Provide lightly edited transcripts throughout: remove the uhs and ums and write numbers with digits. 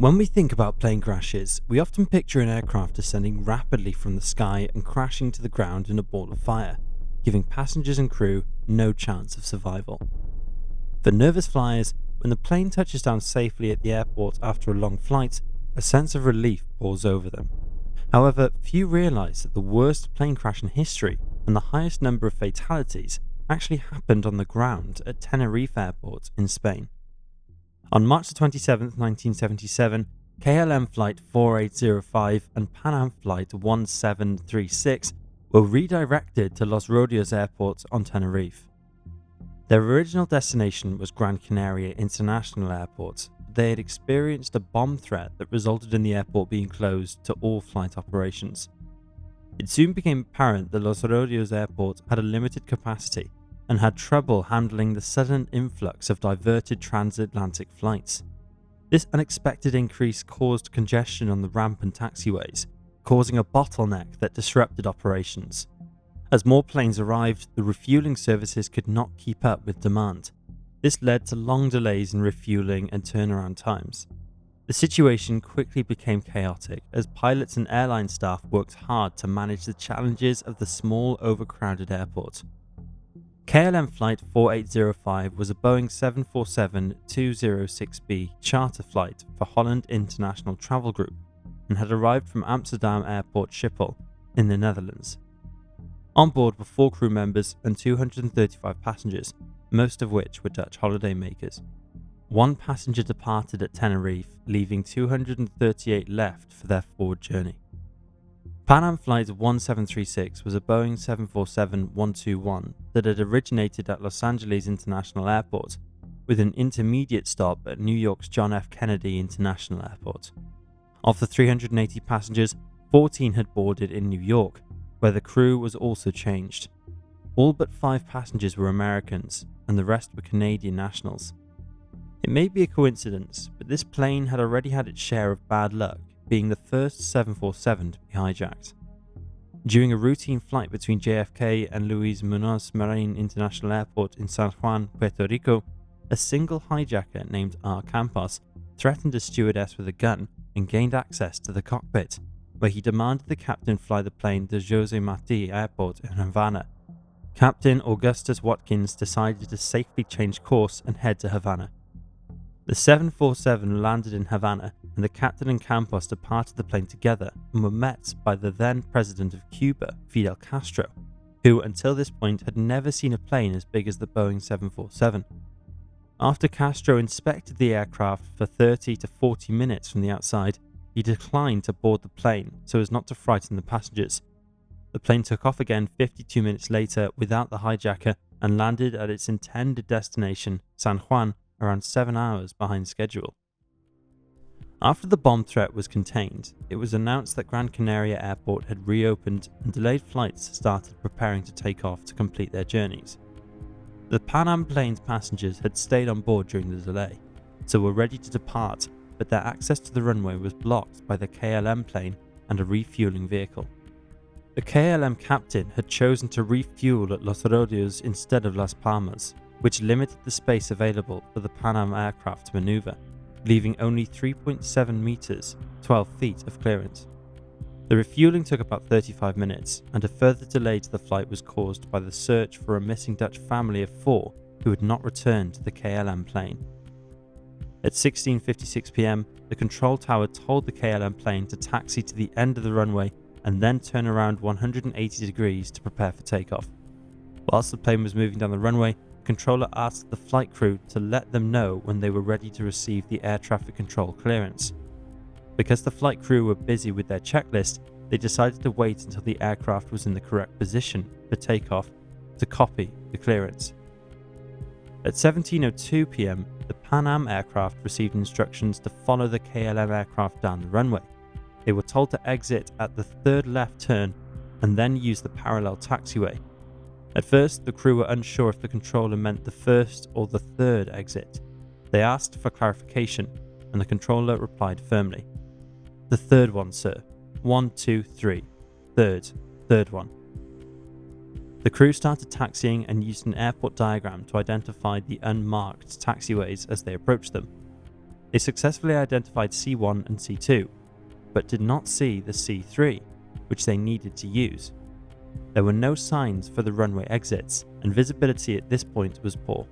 When we think about plane crashes, we often picture an aircraft descending rapidly from the sky and crashing to the ground in a ball of fire, giving passengers and crew no chance of survival. For nervous flyers, when the plane touches down safely at the airport after a long flight, a sense of relief pours over them. However, few realise that the worst plane crash in history and the highest number of fatalities actually happened on the ground at Tenerife Airport in Spain. On March 27, 1977, KLM Flight 4805 and Pan Am Flight 1736 were redirected to Los Rodeos Airport on Tenerife. Their original destination was Gran Canaria International Airport. They had experienced a bomb threat that resulted in the airport being closed to all flight operations. It soon became apparent that Los Rodeos Airport had a limited capacity and had trouble handling the sudden influx of diverted transatlantic flights. This unexpected increase caused congestion on the ramp and taxiways, causing a bottleneck that disrupted operations. As more planes arrived, the refueling services could not keep up with demand. This led to long delays in refueling and turnaround times. The situation quickly became chaotic as pilots and airline staff worked hard to manage the challenges of the small, overcrowded airport. KLM Flight 4805 was a Boeing 747-206B charter flight for Holland International Travel Group and had arrived from Amsterdam Airport Schiphol in the Netherlands. On board were 4 crew members and 235 passengers, most of which were Dutch holidaymakers. 1 passenger departed at Tenerife, leaving 238 left for their forward journey. Pan Am Flight 1736 was a Boeing 747-121 that had originated at Los Angeles International Airport, with an intermediate stop at New York's John F. Kennedy International Airport. Of the 380 passengers, 14 had boarded in New York, where the crew was also changed. All but 5 passengers were Americans, and the rest were Canadian nationals. It may be a coincidence, but this plane had already had its share of bad luck, being the first 747 to be hijacked. During a routine flight between JFK and Luis Muñoz Marin International Airport in San Juan, Puerto Rico, a single hijacker named R. Campos threatened a stewardess with a gun and gained access to the cockpit, where he demanded the captain fly the plane to Jose Marti Airport in Havana. Captain Augustus Watkins decided to safely change course and head to Havana. The 747 landed in Havana, and the captain and Campos departed the plane together and were met by the then president of Cuba, Fidel Castro, who until this point had never seen a plane as big as the Boeing 747. After Castro inspected the aircraft for 30 to 40 minutes from the outside, he declined to board the plane so as not to frighten the passengers. The plane took off again 52 minutes later without the hijacker and landed at its intended destination, San Juan, around 7 hours behind schedule. After the bomb threat was contained, it was announced that Gran Canaria Airport had reopened and delayed flights started preparing to take off to complete their journeys. The Pan Am plane's passengers had stayed on board during the delay, so were ready to depart, but their access to the runway was blocked by the KLM plane and a refueling vehicle. The KLM captain had chosen to refuel at Los Rodeos instead of Las Palmas, which limited the space available for the Pan Am aircraft to maneuver, leaving only 3.7 meters, 12 feet of clearance. The refueling took about 35 minutes, and a further delay to the flight was caused by the search for a missing Dutch family of 4 who had not returned to the KLM plane. At 16:56 p.m, the control tower told the KLM plane to taxi to the end of the runway and then turn around 180 degrees to prepare for takeoff. Whilst the plane was moving down the runway, the controller asked the flight crew to let them know when they were ready to receive the air traffic control clearance. Because the flight crew were busy with their checklist, they decided to wait until the aircraft was in the correct position for takeoff to copy the clearance. At 17:02 p.m, the Pan Am aircraft received instructions to follow the KLM aircraft down the runway. They were told to exit at the 3rd left turn and then use the parallel taxiway. At first, the crew were unsure if the controller meant the 1st or the 3rd exit. They asked for clarification, and the controller replied firmly, "The 3rd one, sir. 1, 2, 3. 3rd one." The crew started taxiing and used an airport diagram to identify the unmarked taxiways as they approached them. They successfully identified C1 and C2, but did not see the C3, which they needed to use. There were no signs for the runway exits, and visibility at this point was poor.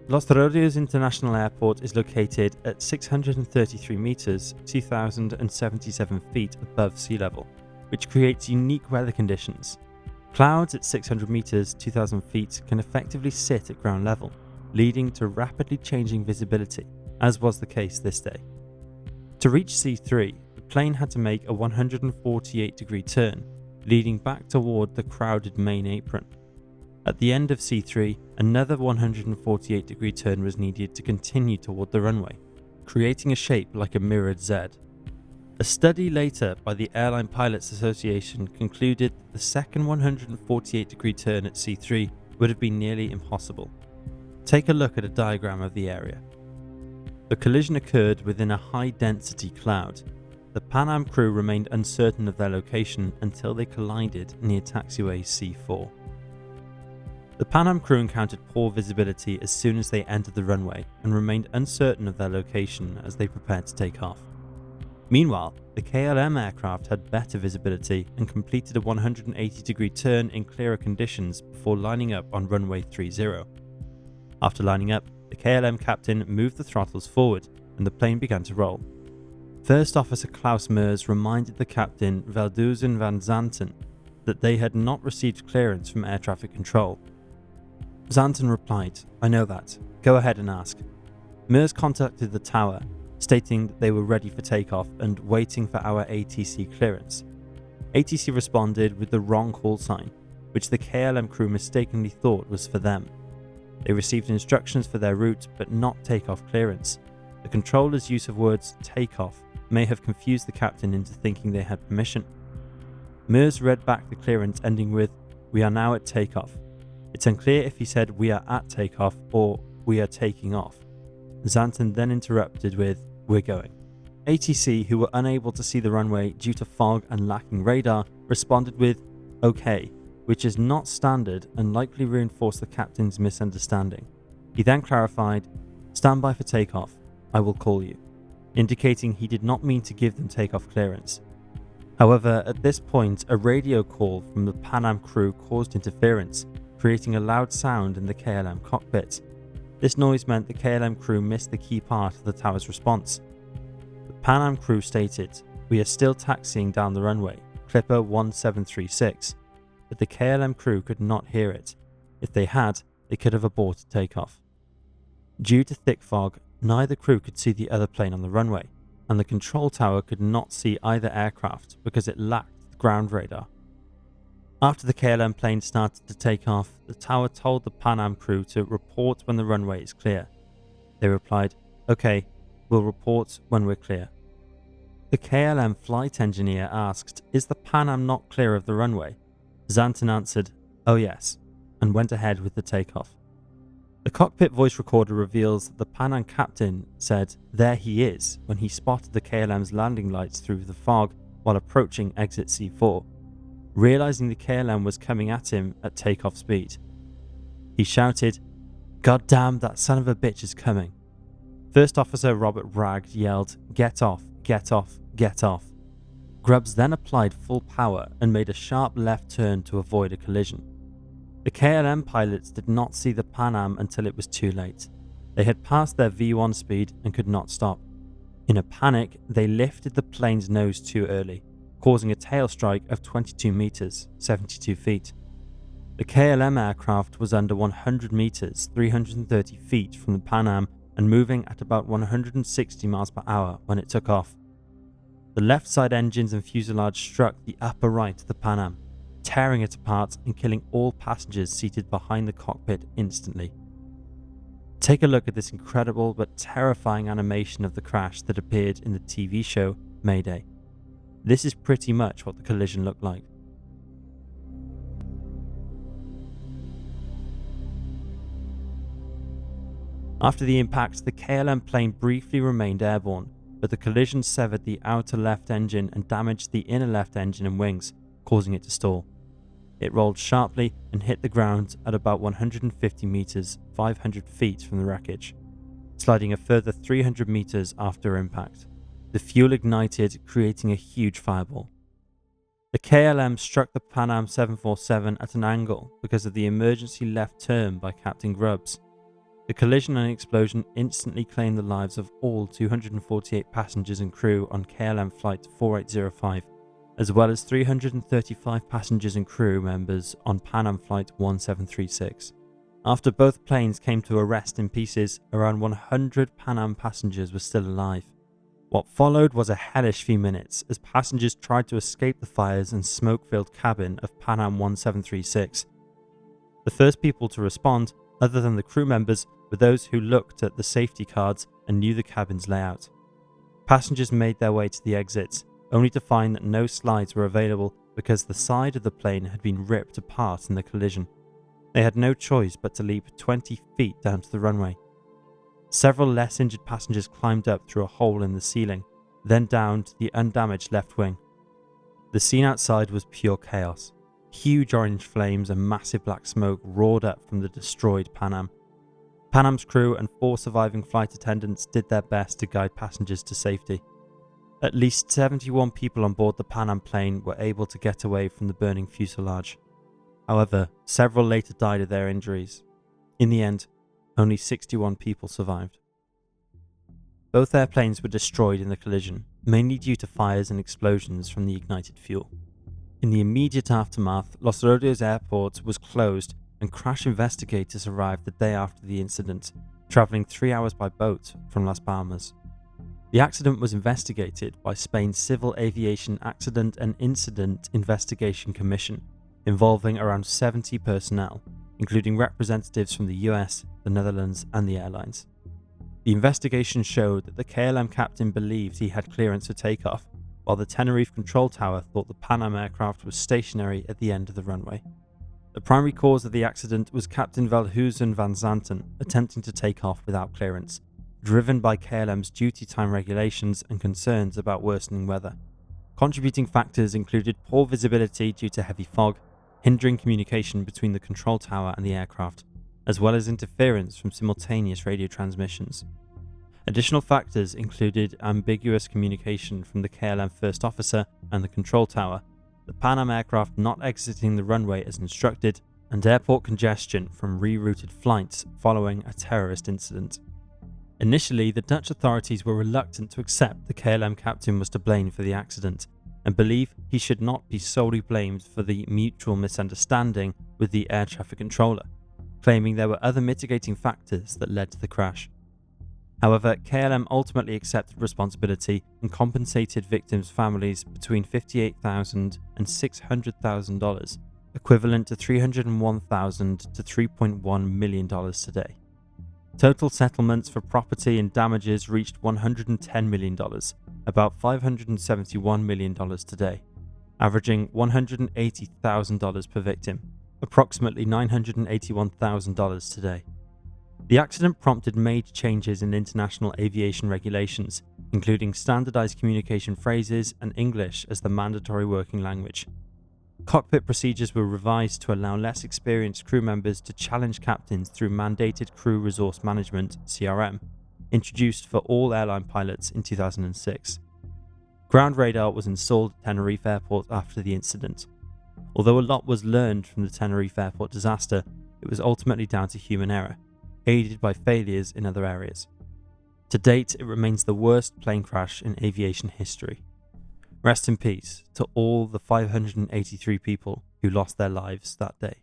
Los Rodeos International Airport is located at 633 meters, 2,077 feet above sea level, which creates unique weather conditions. Clouds at 600 meters, 2,000 feet can effectively sit at ground level, leading to rapidly changing visibility, as was the case this day. To reach C3, the plane had to make a 148-degree turn, leading back toward the crowded main apron. At the end of C3, another 148-degree turn was needed to continue toward the runway, creating a shape like a mirrored Z. A study later by the Airline Pilots Association concluded that the second 148-degree turn at C3 would have been nearly impossible. Take a look at a diagram of the area. The collision occurred within a high-density cloud. The Pan Am crew remained uncertain of their location until they collided near taxiway C4. The Pan Am crew encountered poor visibility as soon as they entered the runway and remained uncertain of their location as they prepared to take off. Meanwhile, the KLM aircraft had better visibility and completed a 180-degree turn in clearer conditions before lining up on runway 30. After lining up, the KLM captain moved the throttles forward and the plane began to roll. First Officer Klaus Meurs reminded the captain Velduzen van Zanten that they had not received clearance from air traffic control. Zanten replied, "I know that. Go ahead and ask." Meurs contacted the tower, stating that they were ready for takeoff and waiting for our ATC clearance. ATC responded with the wrong call sign, which the KLM crew mistakenly thought was for them. They received instructions for their route but not takeoff clearance. The controller's use of words takeoff may have confused the captain into thinking they had permission. Meurs read back the clearance ending with, "We are now at takeoff." It's unclear if he said "we are at takeoff" or "we are taking off." Zanten then interrupted with, "We're going." ATC, who were unable to see the runway due to fog and lacking radar, responded with, "Okay," which is not standard and likely reinforced the captain's misunderstanding. He then clarified, "Stand by for takeoff. I will call you," indicating he did not mean to give them takeoff clearance. However, at this point, a radio call from the Pan Am crew caused interference, creating a loud sound in the KLM cockpit. This noise meant the KLM crew missed the key part of the tower's response. The Pan Am crew stated, "We are still taxiing down the runway, Clipper 1736, but the KLM crew could not hear it. If they had, they could have aborted takeoff." Due to thick fog, neither crew could see the other plane on the runway, and the control tower could not see either aircraft because it lacked ground radar. After the KLM plane started to take off, the tower told the Pan Am crew to report when the runway is clear. They replied, "Okay, we'll report when we're clear." The KLM flight engineer asked, "Is the Pan Am not clear of the runway?" Zanten answered, "Oh yes," and went ahead with the takeoff. The cockpit voice recorder reveals that the Pan Am captain said, "There he is," when he spotted the KLM's landing lights through the fog while approaching exit C4. Realizing the KLM was coming at him at takeoff speed, he shouted, "God damn, that son of a bitch is coming." First Officer Robert Bragg yelled, "Get off, get off, get off." Grubbs then applied full power and made a sharp left turn to avoid a collision. The KLM pilots did not see the Pan Am until it was too late. They had passed their V1 speed and could not stop. In a panic, they lifted the plane's nose too early, causing a tail strike of 22 meters, 72 feet. The KLM aircraft was under 100 meters, 330 feet from the Pan Am and moving at about 160 miles per hour when it took off. The left side engines and fuselage struck the upper right of the Pan Am, tearing it apart and killing all passengers seated behind the cockpit instantly. Take a look at this incredible but terrifying animation of the crash that appeared in the TV show Mayday. This is pretty much what the collision looked like. After the impact, the KLM plane briefly remained airborne, but the collision severed the outer left engine and damaged the inner left engine and wings, causing it to stall. It rolled sharply and hit the ground at about 150 meters, 500 feet from the wreckage. sliding a further 300 meters after impact. The fuel ignited, creating a huge fireball. The KLM struck the Pan Am 747 at an angle because of the emergency left turn by Captain Grubbs. The collision and explosion instantly claimed the lives of all 248 passengers and crew on KLM Flight 4805, as well as 335 passengers and crew members on Pan Am Flight 1736. After both planes came to a rest in pieces, around 100 Pan Am passengers were still alive. What followed was a hellish few minutes as passengers tried to escape the fires and smoke-filled cabin of Pan Am 1736. The first people to respond, other than the crew members, were those who looked at the safety cards and knew the cabin's layout. Passengers made their way to the exits, only to find that no slides were available because the side of the plane had been ripped apart in the collision. They had no choice but to leap 20 feet down to the runway. Several less injured passengers climbed up through a hole in the ceiling, then down to the undamaged left wing. The scene outside was pure chaos. Huge orange flames and massive black smoke roared up from the destroyed Pan Am. Pan Am's crew and 4 surviving flight attendants did their best to guide passengers to safety. At least 71 people on board the Pan Am plane were able to get away from the burning fuselage. However, several later died of their injuries. In the end, only 61 people survived. Both airplanes were destroyed in the collision, mainly due to fires and explosions from the ignited fuel. In the immediate aftermath, Los Rodeos Airport was closed and crash investigators arrived the day after the incident, travelling 3 hours by boat from Las Palmas. The accident was investigated by Spain's Civil Aviation Accident and Incident Investigation Commission, involving around 70 personnel, including representatives from the US, the Netherlands, and the airlines. The investigation showed that the KLM captain believed he had clearance for takeoff, while the Tenerife control tower thought the Pan Am aircraft was stationary at the end of the runway. The primary cause of the accident was Captain Veldhuizen van Zanten attempting to take off without clearance, driven by KLM's duty time regulations and concerns about worsening weather. Contributing factors included poor visibility due to heavy fog, hindering communication between the control tower and the aircraft, as well as interference from simultaneous radio transmissions. Additional factors included ambiguous communication from the KLM first officer and the control tower, the Pan Am aircraft not exiting the runway as instructed, and airport congestion from rerouted flights following a terrorist incident. Initially, the Dutch authorities were reluctant to accept the KLM captain was to blame for the accident, and believe he should not be solely blamed for the mutual misunderstanding with the air traffic controller, claiming there were other mitigating factors that led to the crash. However, KLM ultimately accepted responsibility and compensated victims' families between $58,000 and $600,000, equivalent to $301,000 to $3.1 million today. Total settlements for property and damages reached $110 million, about $571 million today, averaging $180,000 per victim, approximately $981,000 today. The accident prompted major changes in international aviation regulations, including standardized communication phrases and English as the mandatory working language. Cockpit procedures were revised to allow less experienced crew members to challenge captains through mandated crew resource management (CRM), introduced for all airline pilots in 2006. Ground radar was installed at Tenerife Airport after the incident. Although a lot was learned from the Tenerife Airport disaster, it was ultimately down to human error, aided by failures in other areas. To date, it remains the worst plane crash in aviation history. Rest in peace to all the 583 people who lost their lives that day.